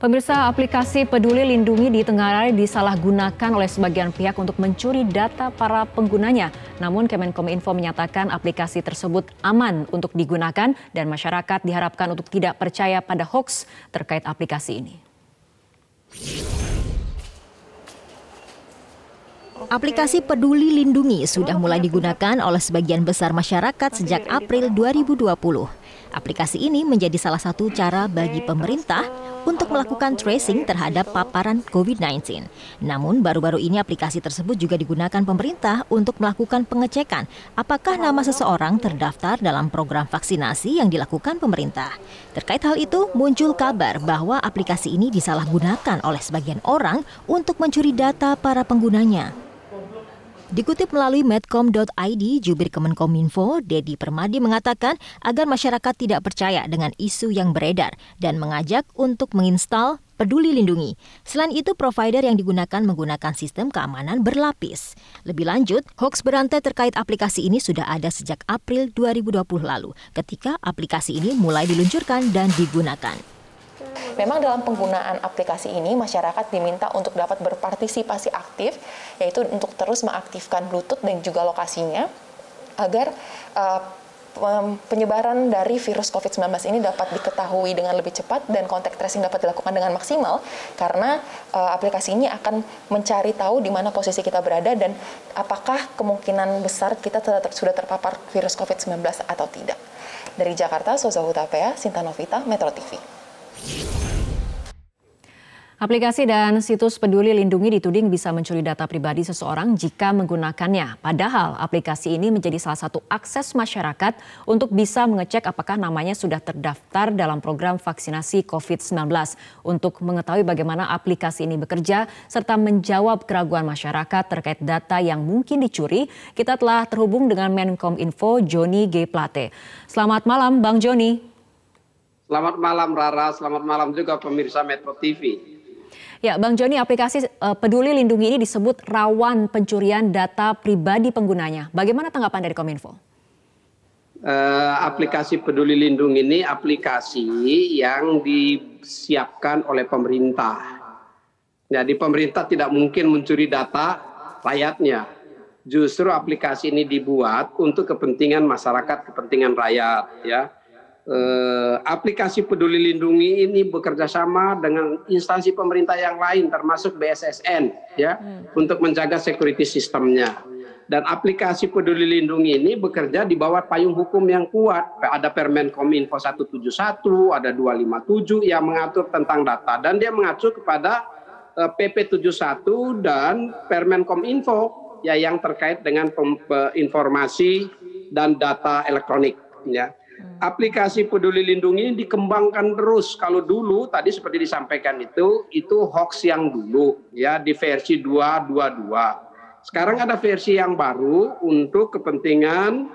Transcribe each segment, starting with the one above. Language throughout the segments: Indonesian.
Pemirsa, aplikasi Peduli Lindungi ditengarai disalahgunakan oleh sebagian pihak untuk mencuri data para penggunanya. Namun Kemenkominfo menyatakan aplikasi tersebut aman untuk digunakan dan masyarakat diharapkan untuk tidak percaya pada hoaks terkait aplikasi ini. Aplikasi Peduli Lindungi sudah mulai digunakan oleh sebagian besar masyarakat sejak April 2020. Aplikasi ini menjadi salah satu cara bagi pemerintah untuk melakukan tracing terhadap paparan COVID-19. Namun baru-baru ini aplikasi tersebut juga digunakan pemerintah untuk melakukan pengecekan apakah nama seseorang terdaftar dalam program vaksinasi yang dilakukan pemerintah. Terkait hal itu, muncul kabar bahwa aplikasi ini disalahgunakan oleh sebagian orang untuk mencuri data para penggunanya. Dikutip melalui medcom.id, Jubir Kemenkominfo, Dedi Permadi mengatakan agar masyarakat tidak percaya dengan isu yang beredar dan mengajak untuk menginstal Peduli Lindungi. Selain itu, provider yang digunakan menggunakan sistem keamanan berlapis. Lebih lanjut, hoaks berantai terkait aplikasi ini sudah ada sejak April 2020 lalu, ketika aplikasi ini mulai diluncurkan dan digunakan. Memang dalam penggunaan aplikasi ini, masyarakat diminta untuk dapat berpartisipasi aktif, yaitu untuk terus mengaktifkan Bluetooth dan juga lokasinya, agar penyebaran dari virus COVID-19 ini dapat diketahui dengan lebih cepat dan kontak tracing dapat dilakukan dengan maksimal, karena aplikasi ini akan mencari tahu di mana posisi kita berada dan apakah kemungkinan besar kita sudah terpapar virus COVID-19 atau tidak. Dari Jakarta, Soza Hutapea, Sinta Novita, Metro TV. Aplikasi dan situs Peduli Lindungi dituding bisa mencuri data pribadi seseorang jika menggunakannya. Padahal aplikasi ini menjadi salah satu akses masyarakat untuk bisa mengecek apakah namanya sudah terdaftar dalam program vaksinasi COVID-19. Untuk mengetahui bagaimana aplikasi ini bekerja serta menjawab keraguan masyarakat terkait data yang mungkin dicuri, kita telah terhubung dengan Menkominfo Joni G. Plate. Selamat malam Bang Joni. Selamat malam Rara, selamat malam juga pemirsa Metro TV. Ya, Bang Joni, aplikasi Peduli Lindungi ini disebut rawan pencurian data pribadi penggunanya. Bagaimana tanggapan dari Kominfo? Aplikasi Peduli Lindungi ini aplikasi yang disiapkan oleh pemerintah. Jadi pemerintah tidak mungkin mencuri data rakyatnya. Justru aplikasi ini dibuat untuk kepentingan masyarakat, kepentingan rakyat, ya. Aplikasi Peduli Lindungi ini bekerja sama dengan instansi pemerintah yang lain termasuk BSSN ya untuk menjaga security sistemnya. Dan aplikasi Peduli Lindungi ini bekerja di bawah payung hukum yang kuat. Ada Permenkominfo 171, ada 257 yang mengatur tentang data dan dia mengacu kepada PP 71 dan Permenkominfo ya yang terkait dengan informasi dan data elektronik ya. Aplikasi Peduli Lindungi ini dikembangkan terus. Kalau dulu tadi seperti disampaikan itu hoax yang dulu ya di versi 222. Sekarang ada versi yang baru untuk kepentingan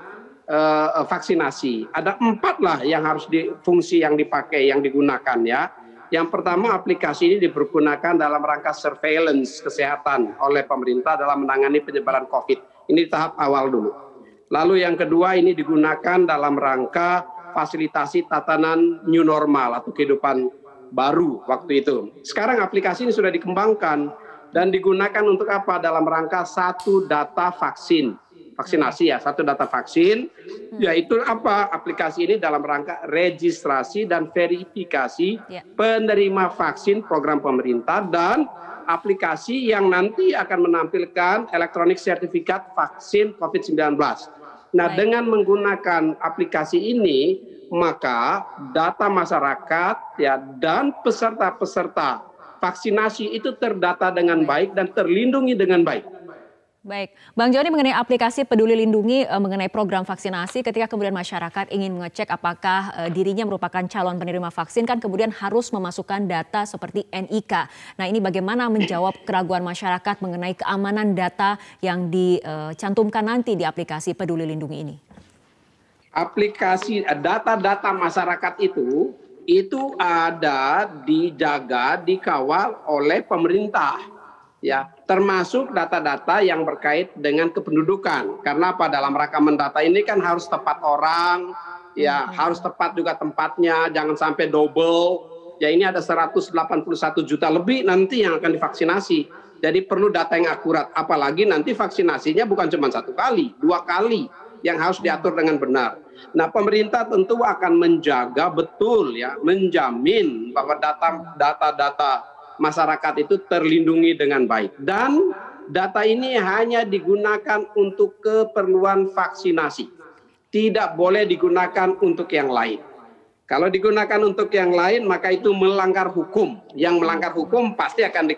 vaksinasi. Ada 4 lah yang harus fungsi yang dipakai, yang digunakan ya. Yang pertama, aplikasi ini dipergunakan dalam rangka surveillance kesehatan oleh pemerintah dalam menangani penyebaran COVID. Ini tahap awal dulu. Lalu yang kedua ini digunakan dalam rangka fasilitasi tatanan new normal atau kehidupan baru waktu itu. Sekarang aplikasi ini sudah dikembangkan dan digunakan untuk apa? Dalam rangka satu data vaksinasi ya, satu data vaksin, yaitu apa? Aplikasi ini dalam rangka registrasi dan verifikasi penerima vaksin program pemerintah dan aplikasi yang nanti akan menampilkan elektronik sertifikat vaksin COVID-19. Nah, dengan menggunakan aplikasi ini, maka data masyarakat ya dan peserta-peserta vaksinasi itu terdata dengan baik dan terlindungi dengan baik. Baik, Bang Joni, mengenai aplikasi Peduli Lindungi mengenai program vaksinasi, ketika kemudian masyarakat ingin mengecek apakah dirinya merupakan calon penerima vaksin, kan kemudian harus memasukkan data seperti NIK. Nah, ini bagaimana menjawab keraguan masyarakat mengenai keamanan data yang dicantumkan nanti di aplikasi Peduli Lindungi ini? Aplikasi data-data masyarakat itu ada dijaga, dikawal oleh pemerintah. Ya, termasuk data-data yang berkait dengan kependudukan. Karena apa? Dalam rangka mendata ini kan harus tepat orang, ya harus tepat juga tempatnya, jangan sampai double, Ya ini ada 181 juta lebih nanti yang akan divaksinasi. Jadi perlu data yang akurat. Apalagi nanti vaksinasinya bukan cuma 1 kali, 2 kali yang harus diatur dengan benar. Nah, pemerintah tentu akan menjaga betul ya, menjamin bahwa data masyarakat itu terlindungi dengan baik. Dan data ini hanya digunakan untuk keperluan vaksinasi. Tidak boleh digunakan untuk yang lain. Kalau digunakan untuk yang lain, maka itu melanggar hukum. Yang melanggar hukum pasti akan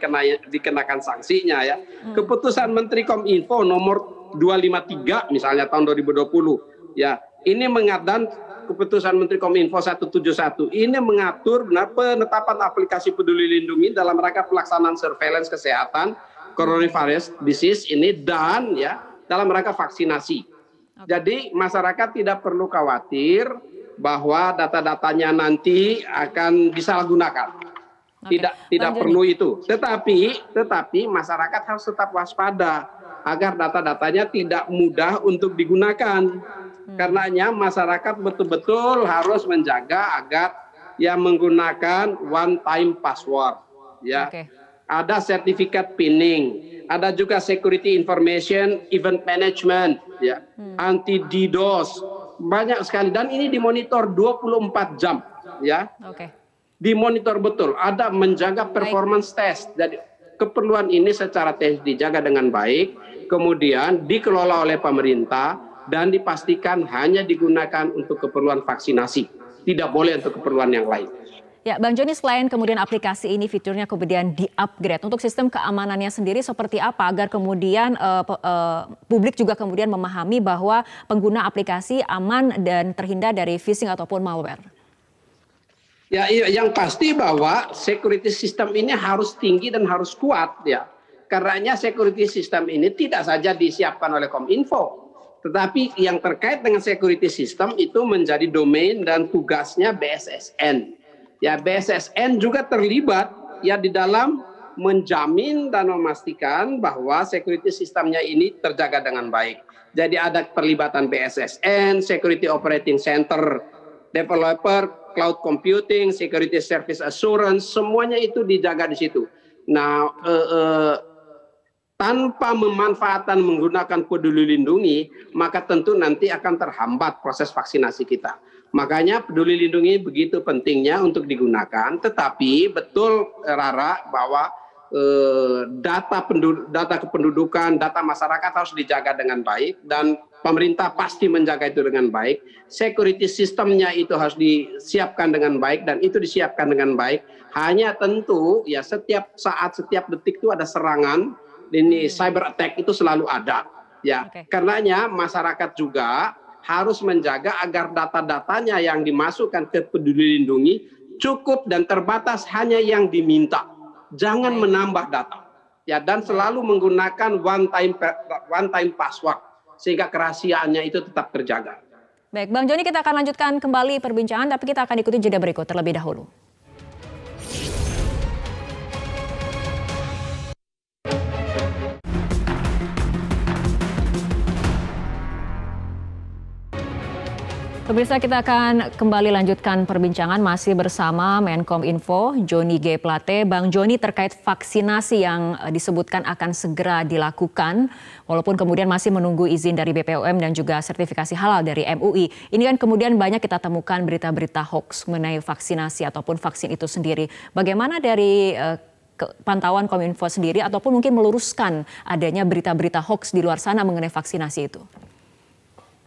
dikenakan sanksinya ya. Keputusan Menteri Kominfo nomor 253 misalnya tahun 2020 ya, ini mengatur, keputusan Menteri Kominfo 171 ini mengatur penetapan aplikasi Peduli Lindungi dalam rangka pelaksanaan surveillance kesehatan coronavirus disease ini dan ya dalam rangka vaksinasi. Jadi masyarakat tidak perlu khawatir bahwa data-datanya nanti akan disalahgunakan. Tidak perlu itu. Tetapi masyarakat harus tetap waspada agar data-datanya tidak mudah untuk digunakan. Karenanya masyarakat betul-betul harus menjaga agar yang menggunakan one time password ya. Ada sertifikat pinning, ada juga security information event management ya, anti DDoS, banyak sekali dan ini dimonitor 24 jam ya. Dimonitor betul, ada menjaga performance test. Jadi keperluan ini secara teknis dijaga dengan baik, kemudian dikelola oleh pemerintah dan dipastikan hanya digunakan untuk keperluan vaksinasi, tidak boleh untuk keperluan yang lain. Ya, Bang Joni, selain kemudian aplikasi ini fiturnya kemudian di-upgrade, untuk sistem keamanannya sendiri seperti apa agar kemudian publik juga kemudian memahami bahwa pengguna aplikasi aman dan terhindar dari phishing ataupun malware? Ya, yang pasti bahwa security system ini harus tinggi dan harus kuat ya. Karenanya security system ini tidak saja disiapkan oleh Kominfo, tetapi yang terkait dengan security system itu menjadi domain dan tugasnya BSSN. Ya, BSSN juga terlibat ya di dalam menjamin dan memastikan bahwa security sistemnya ini terjaga dengan baik. Jadi ada perlibatan BSSN, Security Operating Center, developer, cloud computing, security service assurance, semuanya itu dijaga di situ. Nah, tanpa memanfaatkan menggunakan Peduli Lindungi, maka tentu nanti akan terhambat proses vaksinasi kita. Makanya Peduli Lindungi begitu pentingnya untuk digunakan, tetapi betul Rara bahwa data kependudukan, data masyarakat harus dijaga dengan baik dan pemerintah pasti menjaga itu dengan baik. Security sistemnya itu harus disiapkan dengan baik dan itu disiapkan dengan baik. Hanya tentu ya setiap saat, setiap detik itu ada serangan, ini cyber attack itu selalu ada. Ya, karenanya masyarakat juga harus menjaga agar data-datanya yang dimasukkan ke Peduli Lindungi cukup dan terbatas hanya yang diminta. Jangan menambah data. Ya, dan selalu menggunakan one time password sehingga kerahasiaannya itu tetap terjaga. Baik, Bang Joni, kita akan lanjutkan kembali perbincangan, tapi kita akan ikuti jeda berikut terlebih dahulu. Pemirsa, kita akan kembali lanjutkan perbincangan masih bersama Menkominfo Joni G. Plate. Bang Joni, terkait vaksinasi yang disebutkan akan segera dilakukan, walaupun kemudian masih menunggu izin dari BPOM dan juga sertifikasi halal dari MUI. Ini kan kemudian banyak kita temukan berita-berita hoax mengenai vaksinasi ataupun vaksin itu sendiri. Bagaimana dari pantauan Kominfo sendiri ataupun mungkin meluruskan adanya berita-berita hoax di luar sana mengenai vaksinasi itu?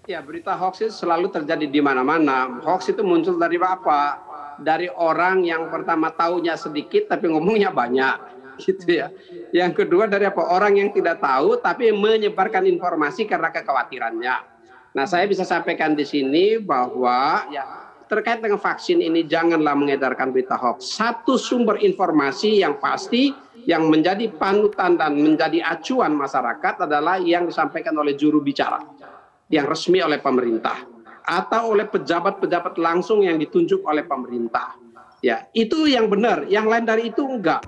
Ya, berita hoax itu selalu terjadi di mana-mana. Hoax itu muncul dari apa? Dari orang yang pertama taunya sedikit tapi ngomongnya banyak, gitu ya. Yang kedua dari apa? Orang yang tidak tahu tapi menyebarkan informasi karena kekhawatirannya. Nah, saya bisa sampaikan di sini bahwa ya terkait dengan vaksin ini janganlah mengedarkan berita hoax. Satu sumber informasi yang pasti yang menjadi panutan dan menjadi acuan masyarakat adalah yang disampaikan oleh juru bicara yang resmi oleh pemerintah atau oleh pejabat-pejabat langsung yang ditunjuk oleh pemerintah. Ya, itu yang benar, yang lain dari itu enggak.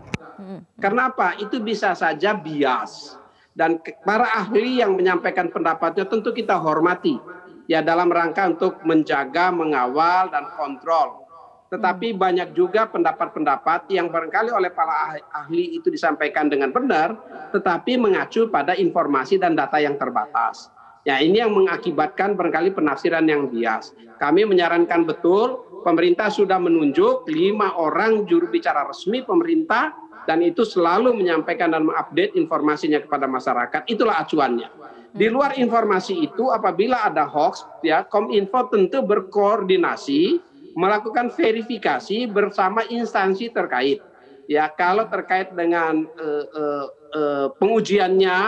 Karena apa? Itu bisa saja bias. Dan para ahli yang menyampaikan pendapatnya tentu kita hormati. Ya, dalam rangka untuk menjaga, mengawal dan kontrol. Tetapi banyak juga pendapat-pendapat yang barangkali oleh para ahli itu disampaikan dengan benar, tetapi mengacu pada informasi dan data yang terbatas. Ya, ini yang mengakibatkan barangkali penafsiran yang bias. Kami menyarankan betul, pemerintah sudah menunjuk 5 orang juru bicara resmi pemerintah, dan itu selalu menyampaikan dan mengupdate informasinya kepada masyarakat. Itulah acuannya. Di luar informasi itu, apabila ada hoax, ya, Kominfo tentu berkoordinasi melakukan verifikasi bersama instansi terkait. Ya, kalau terkait dengan pengujiannya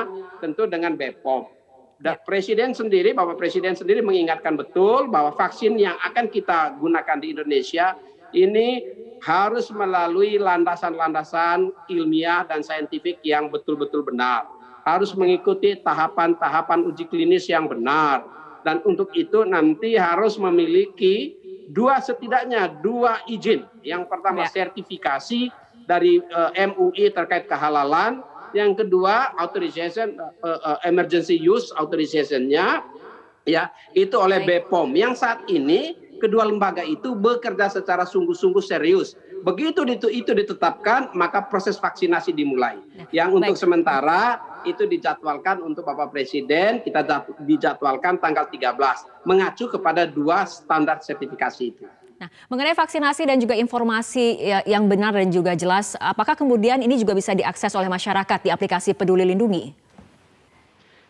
tentu dengan BPOM. Dan Presiden sendiri, Bapak Presiden sendiri mengingatkan betul bahwa vaksin yang akan kita gunakan di Indonesia ini harus melalui landasan-landasan ilmiah dan saintifik yang betul-betul benar. Harus mengikuti tahapan-tahapan uji klinis yang benar. Dan untuk itu nanti harus memiliki setidaknya dua izin. Yang pertama sertifikasi dari MUI terkait kehalalan, yang kedua authorization emergency use authorization-nya ya itu oleh BPOM. Yang saat ini kedua lembaga itu bekerja secara sungguh-sungguh serius. Begitu itu ditetapkan, maka proses vaksinasi dimulai. Yang untuk sementara itu dijadwalkan untuk Bapak Presiden, kita dijadwalkan tanggal 13, mengacu kepada 2 standar sertifikasi itu. Nah, mengenai vaksinasi dan juga informasi yang benar dan juga jelas, apakah kemudian ini juga bisa diakses oleh masyarakat di aplikasi Peduli Lindungi?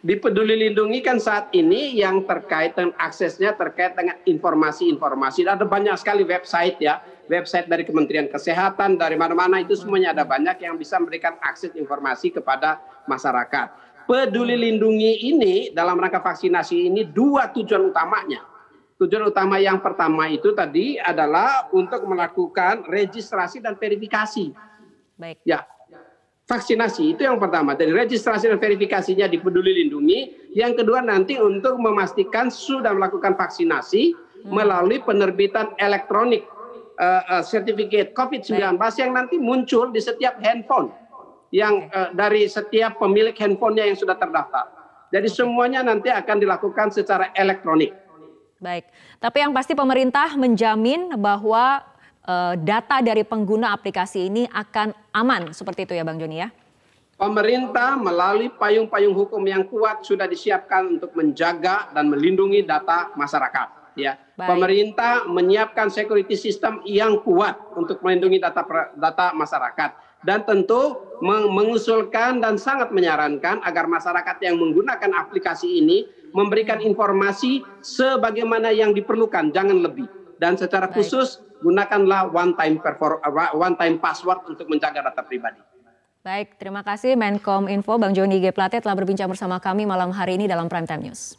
Di Peduli Lindungi kan saat ini yang terkait dengan aksesnya terkait dengan informasi-informasi. Ada banyak sekali website ya, website dari Kementerian Kesehatan, dari mana-mana itu semuanya ada banyak yang bisa memberikan akses informasi kepada masyarakat. Peduli Lindungi ini dalam rangka vaksinasi ini 2 tujuan utamanya. Tujuan utama yang pertama itu tadi adalah untuk melakukan registrasi dan verifikasi. Baik. Ya. Vaksinasi itu yang pertama, dari registrasi dan verifikasinya di Peduli Lindungi. Yang kedua nanti untuk memastikan sudah melakukan vaksinasi melalui penerbitan elektronik sertifikat COVID-19 yang nanti muncul di setiap handphone yang dari setiap pemilik handphonenya yang sudah terdaftar. Jadi semuanya nanti akan dilakukan secara elektronik. Baik, tapi yang pasti pemerintah menjamin bahwa data dari pengguna aplikasi ini akan aman, seperti itu ya Bang Joni ya? Pemerintah melalui payung-payung hukum yang kuat sudah disiapkan untuk menjaga dan melindungi data masyarakat. Ya, pemerintah menyiapkan security system yang kuat untuk melindungi data masyarakat, dan tentu mengusulkan dan sangat menyarankan agar masyarakat yang menggunakan aplikasi ini memberikan informasi sebagaimana yang diperlukan, jangan lebih. Dan secara khusus gunakanlah one time password untuk menjaga data pribadi. Baik, terima kasih Menkom Info Bang Joni G. Plate telah berbincang bersama kami malam hari ini dalam Prime Time News.